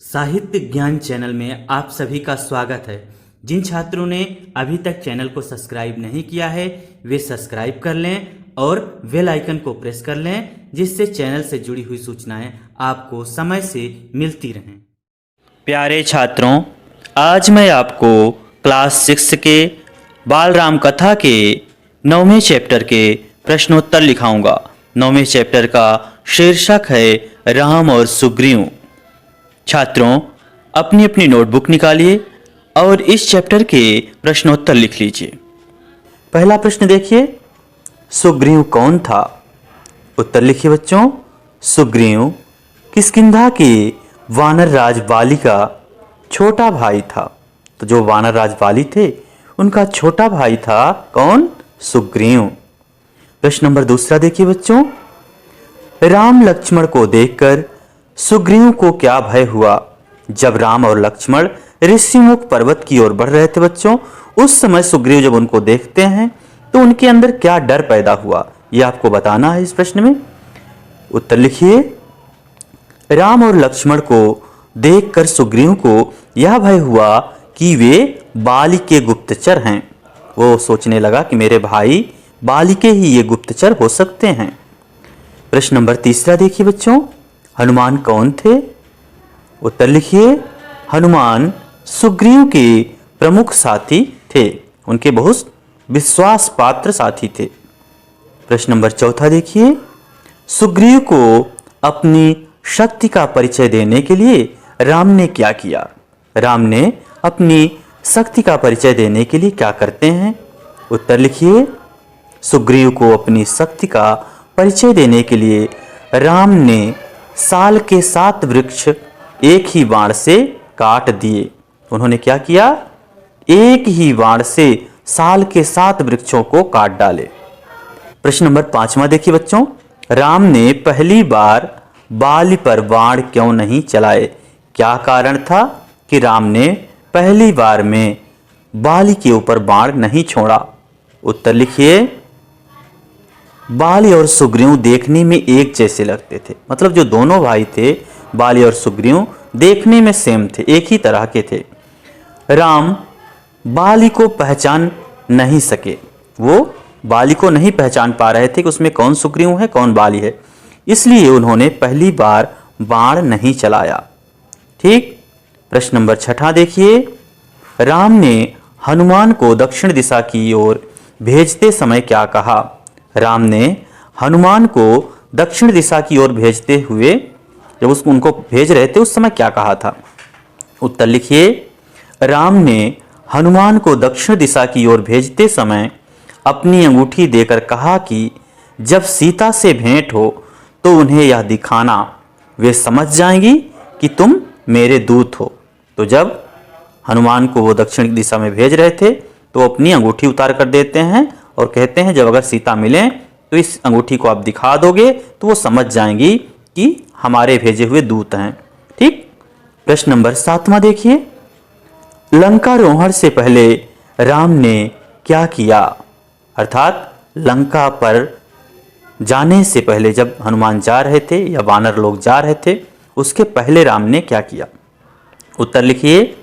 साहित्य ज्ञान चैनल में आप सभी का स्वागत है। जिन छात्रों ने अभी तक चैनल को सब्सक्राइब नहीं किया है वे सब्सक्राइब कर लें और बेल आइकन को प्रेस कर लें, जिससे चैनल से जुड़ी हुई सूचनाएं आपको समय से मिलती रहें। प्यारे छात्रों, आज मैं आपको क्लास 6 के बालराम कथा के 9वें चैप्टर के प्रश्नोत्तर लिखाऊंगा। 9वें चैप्टर का शीर्षक है राम और सुग्रीव। छात्रों, अपनी अपनी नोटबुक निकालिए और इस चैप्टर के प्रश्नोत्तर लिख लीजिए। पहला प्रश्न देखिए, सुग्रीव कौन था? उत्तर लिखिए बच्चों। सुग्रीव किष्किंधा के वानर राज बाली का छोटा भाई था। तो जो वानर राज बाली थे उनका छोटा भाई था कौन? सुग्रीव। प्रश्न नंबर दूसरा देखिए बच्चों, राम लक्ष्मण को देखकर सुग्रीव को क्या भय हुआ? जब राम और लक्ष्मण ऋषिमुख पर्वत की ओर बढ़ रहे थे बच्चों, उस समय सुग्रीव जब उनको देखते हैं तो उनके अंदर क्या डर पैदा हुआ, यह आपको बताना है इस प्रश्न में। उत्तर लिखिए। राम और लक्ष्मण को देखकर सुग्रीव को यह भय हुआ कि वे बाली के गुप्तचर हैं। वो सोचने लगा कि मेरे भाई बाली के ही ये गुप्तचर हो सकते हैं। प्रश्न नंबर तीसरा देखिए बच्चों, हनुमान कौन थे? उत्तर लिखिए। हनुमान सुग्रीव के प्रमुख साथी थे, उनके बहुत विश्वास पात्र साथी थे। प्रश्न नंबर चौथा देखिए, सुग्रीव को अपनी शक्ति का परिचय देने के लिए राम ने क्या किया? राम ने अपनी शक्ति का परिचय देने के लिए क्या करते हैं? उत्तर लिखिए। सुग्रीव को अपनी शक्ति का परिचय देने के लिए राम ने साल के 7 वृक्ष एक ही बाण से काट दिए। उन्होंने क्या किया? एक ही बाण से साल के 7 वृक्षों को काट डाले। प्रश्न नंबर 5वां देखिए बच्चों, राम ने पहली बार बाली पर बाण क्यों नहीं चलाए? क्या कारण था कि राम ने पहली बार में बाली के ऊपर बाण नहीं छोड़ा? उत्तर लिखिए। बाली और सुग्रीव देखने में एक जैसे लगते थे, मतलब जो दोनों भाई थे बाली और सुग्रीव देखने में सेम थे, एक ही तरह के थे। राम बाली को पहचान नहीं सके, वो बाली को नहीं पहचान पा रहे थे कि उसमें कौन सुग्रीव है कौन बाली है, इसलिए उन्होंने पहली बार बाण नहीं चलाया। ठीक। प्रश्न नंबर 6 देखिए, राम ने हनुमान को दक्षिण दिशा की ओर भेजते समय क्या कहा? राम ने हनुमान को दक्षिण दिशा की ओर भेजते हुए, जब उनको भेज रहे थे उस समय क्या कहा था? उत्तर लिखिए। राम ने हनुमान को दक्षिण दिशा की ओर भेजते समय अपनी अंगूठी देकर कहा कि जब सीता से भेंट हो तो उन्हें यह दिखाना, वे समझ जाएंगी कि तुम मेरे दूत हो। तो जब हनुमान को वो दक्षिण दिशा में भेज रहे थे तो अपनी अंगूठी उतार कर देते हैं और कहते हैं जब अगर सीता मिले तो इस अंगूठी को आप दिखा दोगे तो वो समझ जाएंगी कि हमारे भेजे हुए दूत हैं। ठीक। प्रश्न नंबर 7वां देखिए, लंकारोहण से पहले राम ने क्या किया? अर्थात लंका पर जाने से पहले जब हनुमान जा रहे थे या वानर लोग जा रहे थे उसके पहले राम ने क्या किया? उत्तर लिखिए।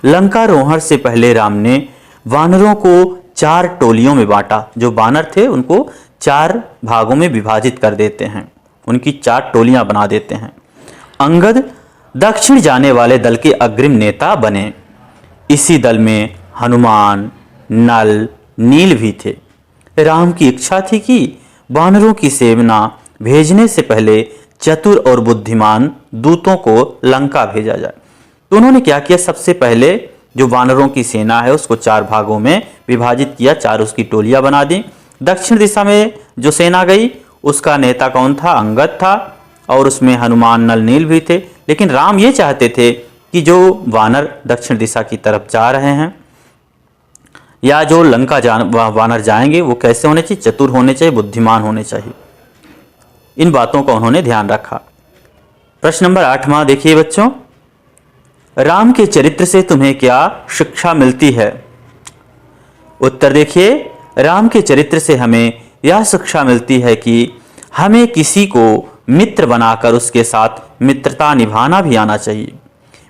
लंकारोहण से पहले राम ने वानरों को 4 टोलियों में बांटा। जो वानर थे उनको 4 भागों में विभाजित कर देते हैं, उनकी 4 टोलियां बना देते हैं। अंगद दक्षिण जाने वाले दल के अग्रिम नेता बने। इसी दल में हनुमान, नल, नील भी थे। राम की इच्छा थी कि वानरों की सेना भेजने से पहले चतुर और बुद्धिमान दूतों को लंका भेजा जाए। तो उन्होंने क्या किया? सबसे पहले जो वानरों की सेना है उसको 4 भागों में विभाजित किया, 4 उसकी टोलियां बना दी। दक्षिण दिशा में जो सेना गई उसका नेता कौन था? अंगद था, और उसमें हनुमान, नल, नील भी थे। लेकिन राम ये चाहते थे कि जो वानर दक्षिण दिशा की तरफ जा रहे हैं या जो लंका वानर जाएंगे वो कैसे होने चाहिए? चतुर होने चाहिए, बुद्धिमान होने चाहिए। इन बातों का उन्होंने ध्यान रखा। प्रश्न नंबर 8वां देखिए बच्चों, राम के चरित्र से तुम्हें क्या शिक्षा मिलती है? उत्तर देखिए। राम के चरित्र से हमें यह शिक्षा मिलती है कि हमें किसी को मित्र बनाकर उसके साथ मित्रता निभाना भी आना चाहिए।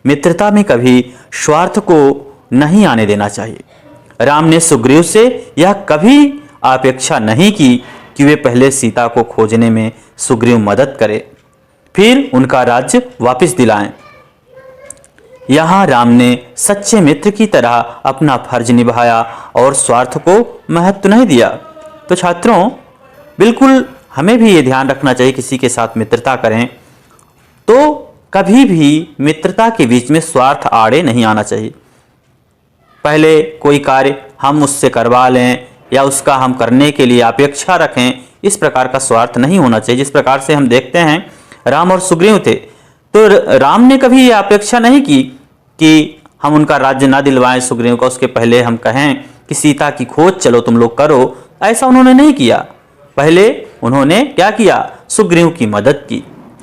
मित्रता में कभी स्वार्थ को नहीं आने देना चाहिए। राम ने सुग्रीव से यह कभी अपेक्षा नहीं की कि वे पहले सीता को खोजने में सुग्रीव मदद करे, फिर उनका राज्य वापस दिलाएं। यहाँ राम ने सच्चे मित्र की तरह अपना फर्ज निभाया और स्वार्थ को महत्व नहीं दिया। तो छात्रों, बिल्कुल हमें भी ये ध्यान रखना चाहिए, किसी के साथ मित्रता करें तो कभी भी मित्रता के बीच में स्वार्थ आड़े नहीं आना चाहिए। पहले कोई कार्य हम उससे करवा लें या उसका हम करने के लिए अपेक्षा रखें, इस प्रकार का स्वार्थ नहीं होना चाहिए। जिस प्रकार से हम देखते हैं राम और सुग्रीव थे, तो राम ने कभी ये अपेक्षा नहीं की कि हम उनका राज्य ना दिलवाएं सुग्रीव का, उसके पहले हम कहें कि सीता की खोज चलो तुम लोग करो, ऐसा उन्होंने नहीं किया। पहले उन्होंने क्या किया, सुग्रीव की मदद की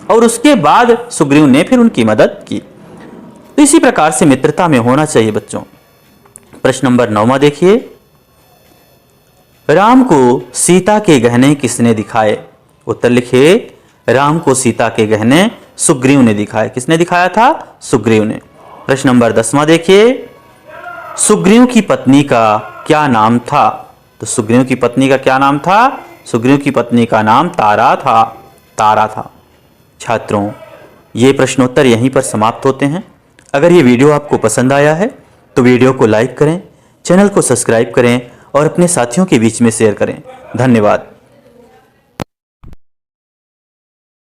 और उसके बाद सुग्रीव ने फिर उनकी मदद की। तो इसी प्रकार से मित्रता में होना चाहिए बच्चों। प्रश्न नंबर 9 देखिए, राम को सीता के गहने किसने दिखाए? उत्तर लिखिए, राम को सीता के गहने सुग्रीव ने दिखाए। किसने दिखाया था? सुग्रीव ने। प्रश्न नंबर 10 देखिए, सुग्रीव की पत्नी का क्या नाम था? तो सुग्रीव की पत्नी का क्या नाम था? सुग्रीव की पत्नी का नाम तारा था। तारा था। छात्रों, ये प्रश्नोत्तर यहीं पर समाप्त होते हैं। अगर ये वीडियो आपको पसंद आया है तो वीडियो को लाइक करें, चैनल को सब्सक्राइब करें और अपने साथियों के बीच में शेयर करें। धन्यवाद।